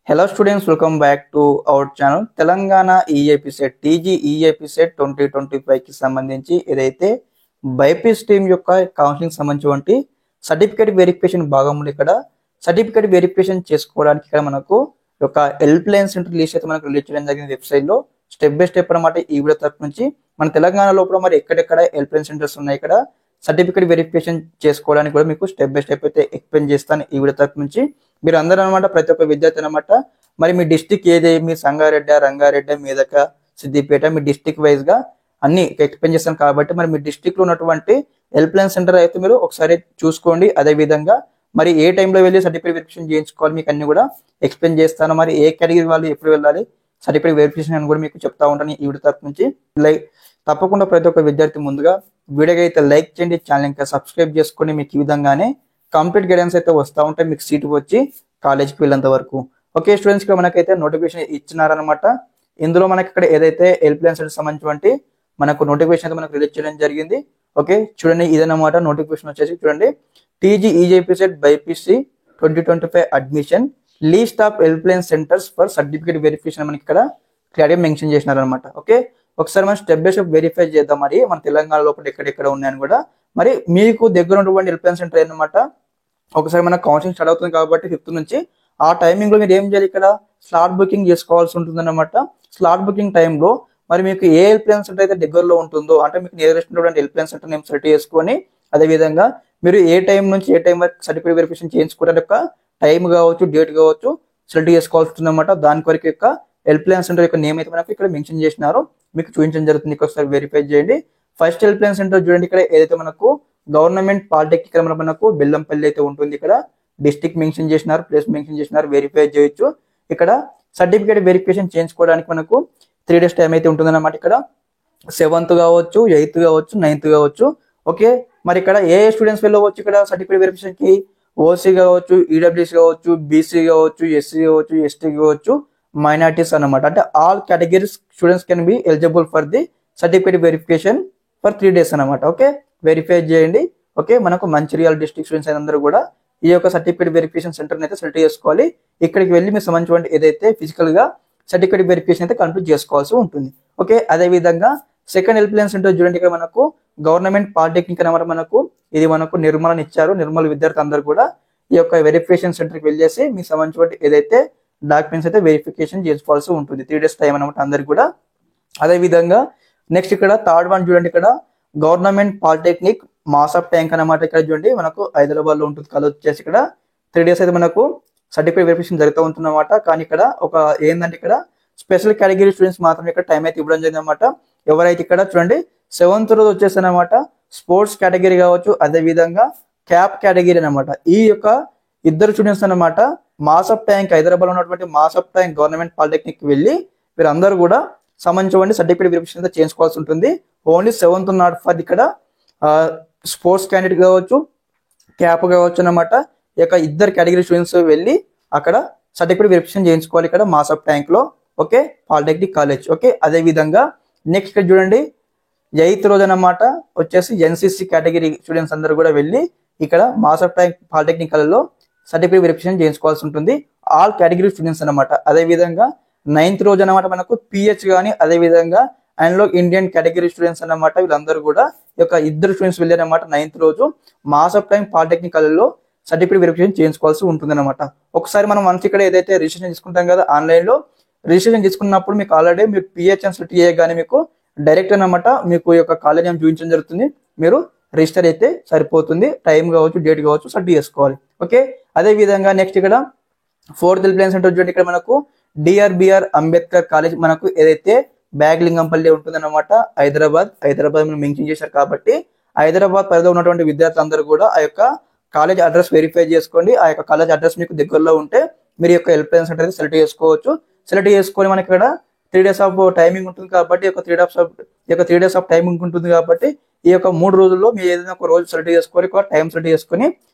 Hello students, welcome back to our channel. Telangana EAP set TG EAP set 2025 కి సంబంధించి ఏదైతే బైపీస్ team యొక్క counselling సంబంధించి సర్టిఫికేట్ వెరిఫికేషన్ భాగంలో ఇక్కడ సర్టిఫికేట్ వెరిఫికేషన్ చేసుకోవడానికి ఇక్కడ మనకు ఒక హెల్ప్ లైన్ సెంటర్ లిస్ట్ అయితే మనకు రిలీజ్ చేయడం జరిగింది వెబ్సైట్ లో స్టెప్ బై స్టెప్ అన్నమాట. ఈ వీడియో తరపు నుంచి మన తెలంగాణ లోపల మరి ఎక్కడెక్కడ హెల్ప్ లైన్ సెంటర్స్ ఉన్నాయి ఇక్కడ సర్టిఫికేట్ వెరిఫికేషన్ చేసుకోవడానికి కూడా మీకు స్టెప్ బై స్టెప్ అయితే ఎక్స్ప్లెయిన్ చేస్తాను ఈ వీడియో తరపు నుంచి. మీరు అందరూ అనమాట ప్రతి ఒక్క విద్యార్థి అనమాట మరి మీ డిస్టిక్ ఏది, మీ సంగారెడ్డి, రంగారెడ్డి, మెదక, సిద్దిపేట, మీ డిస్టిక్ వైజ్ గా అన్ని ఎక్స్ప్లెయిన్ చేస్తాను కాబట్టి మరి మీ డిస్టిక్ లో ఉన్నటువంటి హెల్ప్ లైన్ సెంటర్ అయితే మీరు ఒకసారి చూసుకోండి. అదే విధంగా మరి ఏ టైంలో వెళ్ళి సర్టిఫికేట్ వెరిఫికేషన్ చేయించుకోవాలి మీకు అన్ని కూడా ఎక్స్ప్లెయిన్ చేస్తాను. మరి ఏ కేటగిరీ వాళ్ళు ఎప్పుడు వెళ్ళాలి సర్టిఫికేట్ వెరిఫికేషన్ అని కూడా మీకు చెప్తా ఉంటాను ఈ వీడియో తరపు నుంచి. తప్పకుండా ప్రతి ఒక్క విద్యార్థి ముందుగా వీడియోకి అయితే లైక్ చేయండి, ఛానల్ ఇంకా సబ్స్క్రైబ్ చేసుకొని మీకు ఈ విధంగానే కంప్లీట్ గైడెన్స్ అయితే వస్తూ ఉంటాయి మీకు సీట్ వచ్చి కాలేజ్కి వెళ్ళేంత వరకు. ఓకే స్టూడెంట్స్ కి మనకైతే నోటిఫికేషన్ ఇచ్చినారనమాట. ఇందులో మనకి ఇక్కడ ఏదైతే హెల్ప్ లైన్ సెంటర్ సంబంధించి మనకు నోటిఫికేషన్ అయితే మనకు రిలీజ్ చేయడం జరిగింది. ఓకే చూడండి ఇదన్నమాట నోటిఫికేషన్ వచ్చేసి చూడండి TG EJP set BiPC 2025 admission least of help line centres for certificate verification మనకి ఇక్కడ క్లియర్గా మెన్షన్ చేసినారనమాట. ఓకే ఒకసారి మనం స్టెప్ బై స్టెప్ వెరిఫై చేద్దాం మరి మన తెలంగాణ లోపల ఎక్కడెక్కడ ఉన్నాయని కూడా. మరి మీకు దగ్గర ఉన్నటువంటి హెల్ప్ లైన్ సెంటర్ అనమాట ఒకసారి మన కౌన్సిలింగ్ స్టార్ట్ అవుతుంది కాబట్టి 5th నుంచి ఆ టైమింగ్ లో మీరు ఏం చేయాలి ఇక్కడ స్లాట్ బుకింగ్ చేసుకోవాల్సి ఉంటుంది అనమాట. స్లాట్ బుకింగ్ టైంలో మరి మీకు ఏ హెల్ప్ లైన్ సెంటర్ అయితే దగ్గరలో ఉంటుందో అంటే మీకు నియరెస్ట్ ఉన్నటువంటి help line centre name select చేసుకొని అదే విధంగా మీరు ఏ టైం నుంచి ఏ టైం వరకు సర్టిఫికేట్ వెరిఫికేషన్ చేయించుకోవడానికి యొక్క టైం కావచ్చు డేట్ కావచ్చు సెలెక్ట్ చేసుకోవాల్సి ఉంటుంది అనమాట. దాని కొరకు యొక్క హెల్ప్ లైన్ సెంటర్ యొక్క నేమ్ అయితే మనకు ఇక్కడ మెన్షన్ చేసినారో మీకు చూపించడం జరుగుతుంది. ఒకసారి వెరిఫై చేయండి. ఫస్ట్ హెల్ప్ లైన్ సెంటర్ చూడండి ఇక్కడ ఏదైతే మనకు గవర్నమెంట్ పాలిటెక్నిక్ మనకు బెల్లంపల్లి అయితే ఉంటుంది. ఇక్కడ డిస్ట్రిక్ట్ మెన్షన్ చేసినారు, ప్లేస్ మెన్షన్ చేసినారు, వెరిఫై చేయొచ్చు. ఇక్కడ సర్టిఫికేట్ వెరిఫికేషన్ చేయించుకోవడానికి మనకు 3 days టైం అయితే ఉంటుంది అనమాట. ఇక్కడ 7th కావచ్చు, 8th కావచ్చు, 9th కావచ్చు. ఓకే మరి ఇక్కడ ఏ స్టూడెంట్స్ వెళ్ళవచ్చు ఇక్కడ సర్టిఫికేట్ వెరిఫికేషన్ కి ఓసీ కావచ్చు, ఈడబ్ల్యూసీ కావచ్చు, బీసీ కావచ్చు, ఎస్సీ కావచ్చు, ఎస్టీ కావచ్చు, మైనారిటీస్ అన్నమాట. అంటే all categories students can be eligible for the certificate verification for 3 days అనమాట. ఓకే వెరిఫై చేయండి. ఓకే మనకు మంచిర్యాల డిస్ట్రిక్ట్ స్టూడెంట్స్ అందరూ కూడా ఈ యొక్క సర్టిఫికేట్ వెరిఫికేషన్ సెంటర్ అయితే సెలెక్ట్ చేసుకోవాలి. ఇక్కడికి వెళ్ళి మీకు సంబంధించిన ఏదైతే ఫిజికల్ గా సర్టిఫికేట్ వెరిఫికేషన్ అయితే కంప్లీట్ చేసుకోవాల్సి ఉంటుంది. ఓకే అదే విధంగా సెకండ్ హెల్ప్ లైన్ సెంటర్ చూడండి ఇక్కడ మనకు గవర్నమెంట్ పాలిటెక్నిక్ అనమాట. మనకు ఇది మనకు నిర్మలని ఇచ్చారు. నిర్మల విద్యార్థి అందరూ కూడా ఈ యొక్క వెరిఫికేషన్ సెంటర్కి వెళ్ళేసి మీకు సంబంధించిన ఏదైతే డాక్యుమెంట్స్ అయితే వెరిఫికేషన్ చేసుకోవాల్సి ఉంటుంది. 3 days టైం అనమాట అందరికి కూడా. అదే విధంగా నెక్స్ట్ ఇక్కడ థర్డ్ వన్ చూడండి ఇక్కడ గవర్నమెంట్ పాలిటెక్నిక్ మాసప్ ట్యాంక్ అనమాట. ఇక్కడ చూడండి మనకు హైదరాబాద్ లో ఉంటుంది. కలర్ వచ్చేసి ఇక్కడ 3 days అయితే మనకు సర్టిఫికేట్ వెరిఫికేషన్ జరుగుతూ ఉంటుంది అనమాట. కానీ ఇక్కడ ఒక ఏంటంటే ఇక్కడ స్పెషల్ కేటగిరీ స్టూడెంట్స్ మాత్రం ఇక్కడ టైం అయితే ఇవ్వడం జరిగింది అనమాట. ఎవరైతే ఇక్కడ చూడండి 7th రోజు వచ్చేసి అనమాట స్పోర్ట్స్ కేటగిరీ కావచ్చు, అదే విధంగా క్యాప్ కేటగిరీ అనమాట. ఈ యొక్క ఇద్దరు స్టూడెంట్స్ అనమాట మాసప్ ట్యాంక్ హైదరాబాద్ లో ఉన్నటువంటి మాసప్ ట్యాంక్ గవర్నమెంట్ పాలిటెక్నిక్ వెళ్ళి వీరందరూ కూడా సంబంధించిన సర్టిఫికేట్ వెరిఫికేషన్ అయితే చేయించుకోవాల్సి ఉంటుంది. ఓన్లీ 7th నాట్ ఫర్ ఇక్కడ స్పోర్ట్స్ క్యాండిడేట్ కావచ్చు, క్యాప్ కావచ్చు అనమాట. ఈ యొక్క ఇద్దరు కేటగిరీ స్టూడెంట్స్ వెళ్ళి అక్కడ సర్టిఫికేట్ వెరిఫికేషన్ చేయించుకోవాలి ఇక్కడ మాసప్ ట్యాంక్ లో. Okay polytechnic college. ఓకే అదే విధంగా నెక్స్ట్ ఇక్కడ చూడండి 8th రోజు అనమాట వచ్చేసి ఎన్సిసి కేటగిరీ స్టూడెంట్స్ అందరూ కూడా వెళ్ళి ఇక్కడ మాసప్ ట్యాంక్ పాలిటెక్నిక్ కాలేజ్లో సర్టిఫికేట్ వెరిఫికేషన్ చేయించుకోవాల్సి ఉంటుంది. ఆల్ కేటగిరీ స్టూడెంట్స్ అనమాట. అదే విధంగా 9th రోజు అనమాట మనకు పిహెచ్ కానీ అదే విధంగా అండ్ ఇండియన్ కేటగిరీ స్టూడెంట్స్ అన్నమాట. వీళ్ళందరూ కూడా ఈ యొక్క ఇద్దరు స్టూడెంట్స్ వెళ్ళారనమాట 9th రోజు మాసప్ టైం పాలిటెక్నిక్ కాలేజ్లో సర్టిఫికేట్ వెరిఫికేషన్ చేయించుకోవాల్సి ఉంటుంది అనమాట. ఒకసారి మనం మనకి ఇక్కడ ఏదైతే రిజిస్ట్రేషన్ తీసుకుంటాం కదా ఆన్లైన్ లో రిజిస్ట్రేషన్ తీసుకున్నప్పుడు మీకు ఆల్రెడీ మీరు పిహెచ్ అని సెలెక్ట్ చేయగానే మీకు డైరెక్ట్ అనమాట మీకు ఈ యొక్క కాలేజ్ నేమ్ చూపించడం జరుగుతుంది. మీరు రిజిస్టర్ అయితే సరిపోతుంది. టైం కావచ్చు డేట్ కావచ్చు సెలెక్ట్ చేసుకోవాలి. ఓకే అదే విధంగా నెక్స్ట్ ఇక్కడ 4th హెల్ప్ లైన్ సెంటర్ చూడండి ఇక్కడ మనకు డిఆర్బిఆర్ అంబేద్కర్ కాలేజ్ మనకు ఏదైతే బ్యాగ్లింగంపల్లి ఉంటుంది అనమాట. హైదరాబాద్ మనం మెన్షన్ చేశారు కాబట్టి హైదరాబాద్ పరిధిలో ఉన్నటువంటి విద్యార్థులు అందరూ కూడా ఆ యొక్క కాలేజ్ అడ్రస్ వెరిఫై చేసుకోండి. ఆ యొక్క కాలేజ్ అడ్రస్ మీకు దగ్గరలో ఉంటే మీరు యొక్క హెల్ప్ లైన్ సెంటర్ అయితే సెలెక్ట్ చేసుకోవచ్చు. సెలెక్ట్ చేసుకొని మనకి ఇక్కడ 3 days ఆఫ్ టైమింగ్ ఉంటుంది కాబట్టి ఈ యొక్క 3 days ఆఫ్ టైమింగ్ ఉంటుంది కాబట్టి ఈ యొక్క 3 రోజుల్లో మీరు ఏదైనా ఒక రోజు సెలెక్ట్ చేసుకొని ఒక టైం సెలెక్ట్ చేసుకొని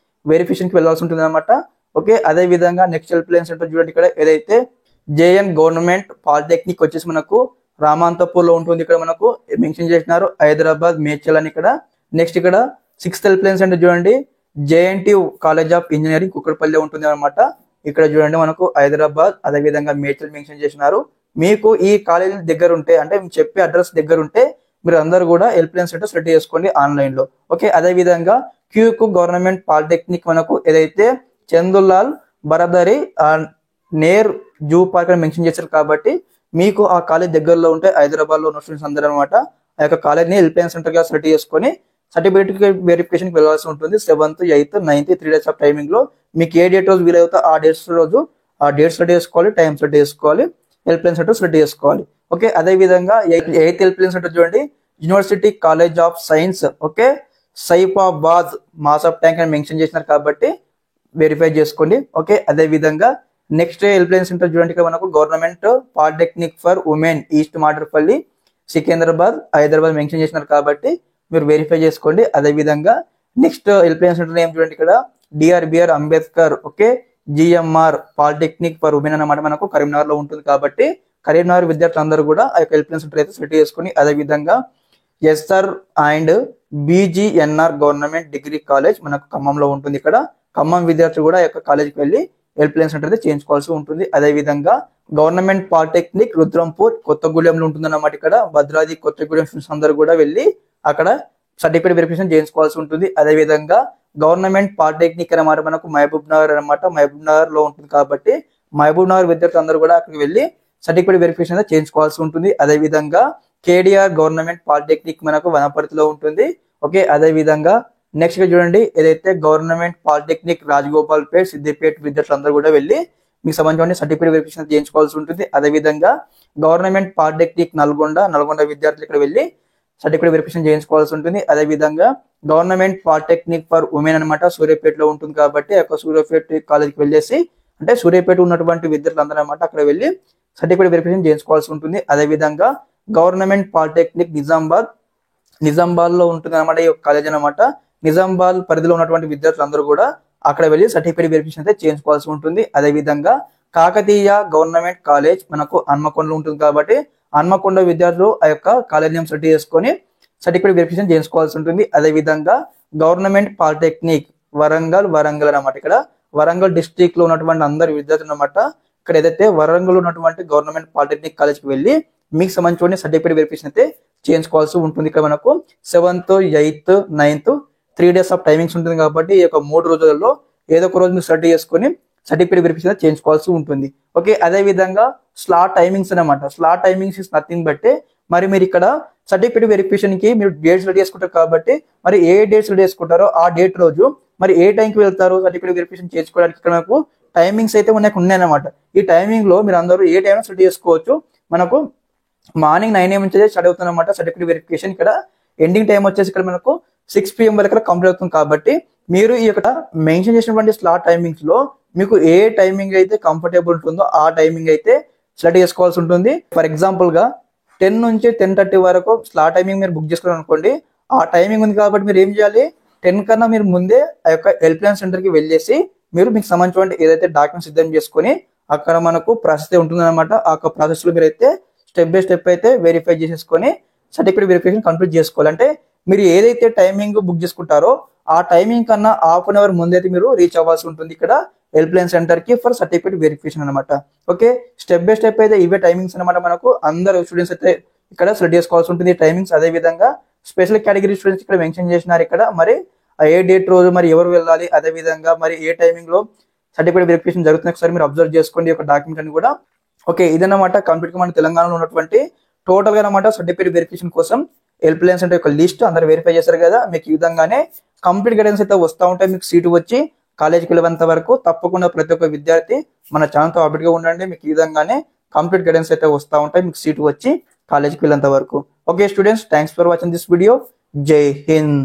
వెరిఫికేషన్కి వెళ్ళాల్సి ఉంటుంది అనమాట. ఓకే అదే విధంగా నెక్స్ట్ హెల్ప్ లైన్ సెంటర్ చూడండి ఇక్కడ ఏదైతే జేఎన్ గవర్నమెంట్ పాలిటెక్నిక్ వచ్చేసి మనకు రామాంతపూర్ లో ఉంటుంది. ఇక్కడ మనకు మెన్షన్ చేసినారు హైదరాబాద్ మేడ్చల్ అని ఇక్కడ. నెక్స్ట్ ఇక్కడ 6th హెల్ప్ లైన్ సెంటర్ చూడండి JNT college of engineering Kukkadapalli ఉంటుంది అనమాట. ఇక్కడ చూడండి మనకు హైదరాబాద్ అదే విధంగా మేడ్చల్ మెన్షన్ చేసినారు. మీకు ఈ కాలేజీ దగ్గర ఉంటే అంటే మీకు చెప్పే అడ్రస్ దగ్గర ఉంటే మీరు అందరూ కూడా హెల్ప్ లైన్ సెంటర్ సెలెక్ట్ చేసుకోండి ఆన్లైన్ లో. ఓకే, అదే విధంగా క్యూకు గవర్నమెంట్ పాలిటెక్నిక్ మనకు ఏదైతే చందులాల్ బరదరి నేర్ జూ పార్క్ అని మెన్షన్ చేశారు కాబట్టి మీకు ఆ కాలేజ్ దగ్గరలో ఉంటే హైదరాబాద్ లో ఉన్న స్టూడెంట్స్ అందరూ అనమాట ఆ యొక్క కాలేజ్ ని హెల్ప్ లైన్ సెంటర్ గా సెలెక్ట్ చేసుకొని సర్టిఫికేట్ వెరిఫికేషన్ వెళ్ళాల్సి ఉంటుంది. 7th, 8th, 9th 3 days of timing లో మీకు ఏ డేట్ రోజు వీలవుతా ఆ డేట్స్ రోజు ఆ డేట్ సెలెక్ట్ చేసుకోవాలి, టైం సెలెక్ట్ చేసుకోవాలి, హెల్ప్ లైన్ సెంటర్ సెలెక్ట్ చేసుకోవాలి. ఓకే, అదే విధంగా 8th హెల్ప్ లైన్ సెంటర్ చూడండి university college of science okay Saifabad mass of tank అని మెన్షన్ చేసినారు కాబట్టి వెరిఫై చేసుకోండి. ఓకే, అదే విధంగా నెక్స్ట్ హెల్ప్ లైన్ సెంటర్ చూడండి ఇక్కడ మనకు government polytechnic for women east Marredpally Secunderabad Hyderabad mention చేసినారు కాబట్టి మీరు వెరిఫై చేసుకోండి. అదే విధంగా నెక్స్ట్ హెల్ప్ లైన్ సెంటర్ ఏం చూడండి ఇక్కడ DRBR Ambedkar okay GMR polytechnic for women అన్నమాట మనకు కరీంనగర్ లో ఉంటుంది కాబట్టి కరీంనగర్ విద్యార్థులందరూ కూడా ఆ యొక్క హెల్ప్ లైన్ సెంటర్ అయితే సెలెక్ట్ చేసుకుని అదే విధంగా SR and BGNR government degree college మనకు ఖమ్మంలో ఉంటుంది. ఇక్కడ ఖమ్మం విద్యార్థులు కూడా ఆ యొక్క కాలేజ్కి వెళ్ళి హెల్ప్ లైన్ సెంటర్ అయితే చేయించుకోవాల్సి ఉంటుంది. అదే విధంగా గవర్నమెంట్ పాలిటెక్నిక్ రుద్రంపూర్ కొత్తగూడెంలో ఉంటుంది అన్నమాట. ఇక్కడ భద్రాద్రి కొత్తగూడెం స్టూడెంట్స్ అందరూ కూడా వెళ్ళి అక్కడ సర్టిఫికేట్ వెరిఫికేషన్ చేయించుకోవాల్సి ఉంటుంది. అదే విధంగా గవర్నమెంట్ పాలిటెక్నిక్ అన్నమాట మనకు మహబూబ్ నగర్ అనమాట మహబూబ్ నగర్ లో ఉంటుంది కాబట్టి మహబూబ్ నగర్ విద్యార్థులు అందరూ కూడా అక్కడికి వెళ్ళి సర్టిఫికేట్ వెరిఫికేషన్ చేయించుకోవాల్సి ఉంటుంది. అదే విధంగా కేడిఆర్ గవర్నమెంట్ పాలిటెక్నిక్ మనకు వనపర్తిలో ఉంటుంది. ఓకే, అదే విధంగా నెక్స్ట్ గా చూడండి ఏదైతే గవర్నమెంట్ పాలిటెక్నిక్ రాజగోపాల్ పేట్ సిద్దిపేట విద్యార్థులు అందరూ కూడా వెళ్ళి మీకు సంబంధించిన సర్టిఫికేట్ వెరిఫికేషన్ చేయించుకోవాల్సి ఉంటుంది. అదే విధంగా గవర్నమెంట్ పాలిటెక్నిక్ నల్గొండ విద్యార్థులు ఇక్కడ వెళ్ళి సర్టిఫికేట్ వెరిఫికేషన్ చేయించుకోవాల్సి ఉంటుంది. అదే విధంగా గవర్నమెంట్ పాలిటెక్నిక్ ఫర్ ఉమెన్ అనమాట సూర్యాపేటలో ఉంటుంది కాబట్టి ఆ యొక్క సూర్యాపేట కాలేజ్కి వెళ్ళేసి అంటే సూర్యాపేట ఉన్నటువంటి విద్యార్థులు అందరూ అనమాట అక్కడ వెళ్ళి సర్టిఫికేట్ వెరిఫికేషన్ చేయించుకోవాల్సి ఉంటుంది. అదే విధంగా గవర్నమెంట్ పాలిటెక్నిక్ నిజామాబాద్ లో ఉంటుంది అనమాట ఈ కాలేజ్ అనమాట. నిజామాబాద్ పరిధిలో ఉన్నటువంటి విద్యార్థులు అందరూ కూడా అక్కడ వెళ్ళి సర్టిఫికేట్ వెరిఫికేషన్ అయితే చేయించుకోవాల్సి ఉంటుంది. అదే విధంగా కాకతీయ గవర్నమెంట్ కాలేజ్ మనకు హన్మకొండలో ఉంటుంది కాబట్టి హన్మకొండ విద్యార్థులు ఆ యొక్క కాలేజ్ నేమ్ సెలెక్ట్ చేసుకొని సర్టిఫికేట్ వెరిఫికేషన్ చేయించుకోవాల్సి ఉంటుంది. అదే విధంగా గవర్నమెంట్ పాలిటెక్నిక్ వరంగల్ అనమాట ఇక్కడ వరంగల్ డిస్ట్రిక్ట్ లో ఉన్నటువంటి అందరు విద్యార్థులు అనమాట ఇక్కడ ఏదైతే వరంగల్ ఉన్నటువంటి గవర్నమెంట్ పాలిటెక్నిక్ కాలేజ్కి వెళ్ళి మీకు సంబంధించిన సర్టిఫికేట్ వెరిఫికేషన్ అయితే చేయించుకోవాల్సి ఉంటుంది. ఇక్కడ మనకు 7th, 8th, 9th 3 days of timings ఉంటుంది కాబట్టి ఈ యొక్క 3 రోజులలో ఏదో ఒక రోజు మీరు స్టడీ చేసుకొని సర్టిఫికేట్ వెరిఫికేషన్ చేయించుకోవాల్సి ఉంటుంది. ఓకే, అదే విధంగా స్లాట్ టైమింగ్స్ అనమాట. Slot timings is nothing but మరి మీరు ఇక్కడ సర్టిఫికేట్ వెరిఫికేషన్ కి మీరు డేట్స్ రెడీ చేసుకుంటారు కాబట్టి మరి ఏ డేట్స్ రెడీ చేసుకుంటారో ఆ డేట్ రోజు మరి ఏ టైంకి వెళ్తారో సర్టిఫికేట్ వెరిఫికేషన్ చేసుకోవడానికి ఇక్కడ మనకు టైమింగ్స్ అయితే ఉన్నాయన్నమాట. ఈ టైమింగ్ లో మీరు అందరూ ఏ టైం స్టడీ చేసుకోవచ్చు. మనకు మార్నింగ్ 9 AM నుంచి స్టార్ట్ అవుతుంది అనమాట సర్టిఫికేట్ వెరిఫికేషన్. ఇక్కడ ఎండింగ్ టైం వచ్చేసి ఇక్కడ మనకు 6 PM వరకు కంప్లీట్ అవుతుంది కాబట్టి మీరు ఈ యొక్క మెన్షన్ చేసినటువంటి స్లాట్ టైమింగ్స్ లో మీకు ఏ టైమింగ్ అయితే కంఫర్టబుల్ ఉంటుందో ఆ టైమింగ్ అయితే సెలెక్ట్ చేసుకోవాల్సి ఉంటుంది. ఫర్ ఎగ్జాంపుల్ గా 10 నుంచి 10:30 వరకు స్లాట్ టైమింగ్ మీరు బుక్ చేసుకోవాలి అనుకోండి. ఆ టైమింగ్ ఉంది కాబట్టి మీరు ఏం చేయాలి 10 కన్నా మీరు ముందే ఆ యొక్క హెల్ప్ లైన్ సెంటర్ కి వెళ్ళేసి మీరు మీకు సంబంధించిన ఏదైతే డాక్యుమెంట్స్ సిద్ధం చేసుకొని అక్కడ మనకు ప్రాసెస్ ఉంటుంది అనమాట. ఆ ప్రాసెస్ లో మీరు అయితే స్టెప్ బై స్టెప్ అయితే వెరిఫై చేసేసుకొని సర్టిఫికేట్ వెరిఫికేషన్ కంప్లీట్ చేసుకోవాలి. అంటే మీరు ఏదైతే టైమింగ్ బుక్ చేసుకుంటారో ఆ టైమింగ్ కన్నా ½ an hour ముందైతే మీరు రీచ్ అవ్వాల్సి ఉంటుంది ఇక్కడ హెల్ప్ లైన్ సెంటర్ కి ఫర్ సర్టిఫికేట్ వెరిఫికేషన్ అనమాట. ఓకే, స్టెప్ బై స్టెప్ అయితే ఇవే టైమింగ్స్ అనమాట. మనకు అందరు స్టూడెంట్స్ అయితే ఇక్కడ సెలెక్ట్ చేసుకోవాల్సి ఉంటుంది టైమింగ్స్. అదే విధంగా స్పెషల్ కేటగిరీ స్టూడెంట్స్ ఇక్కడ మెన్షన్ చేసినారు ఇక్కడ మరి ఏ డేట్ రోజు మరి ఎవరు వెళ్ళాలి, అదే విధంగా మరి ఏ టైమింగ్ లో సర్టిఫికేట్ వెరిఫికేషన్ జరుగుతుంది ఒకసారి మీరు అబ్జర్వ్ చేసుకోండి ఒక డాక్యుమెంట్ అని కూడా. ఓకే, ఇదన్నమాట కంప్లీట్ గా మన తెలంగాణలో ఉన్నటువంటి టోటల్ గా అనమాట సర్టిఫికేట్ వెరిఫికేషన్ కోసం హెల్ప్ లైన్ సెంటర్ యొక్క లిస్ట్ అందరు వెరిఫై చేశారు కదా. మీకు ఈ విధంగానే కంప్లీట్ గైడెన్స్ అయితే వస్తూ ఉంటాయి. మీకు సీటు వచ్చి కాలేజీకి వెళ్ళేంత వరకు తప్పకుండా ప్రతి ఒక్క విద్యార్థి మన ఛానల్తో అప్డేట్ గా ఉండండి. మీకు ఈ విధంగానే కంప్లీట్ గైడెన్స్ అయితే వస్తూ ఉంటాయి మీకు సీటు వచ్చి కాలేజీకి వెళ్ళేంత వరకు. Okay students, thanks for watching this video. జై హింద్.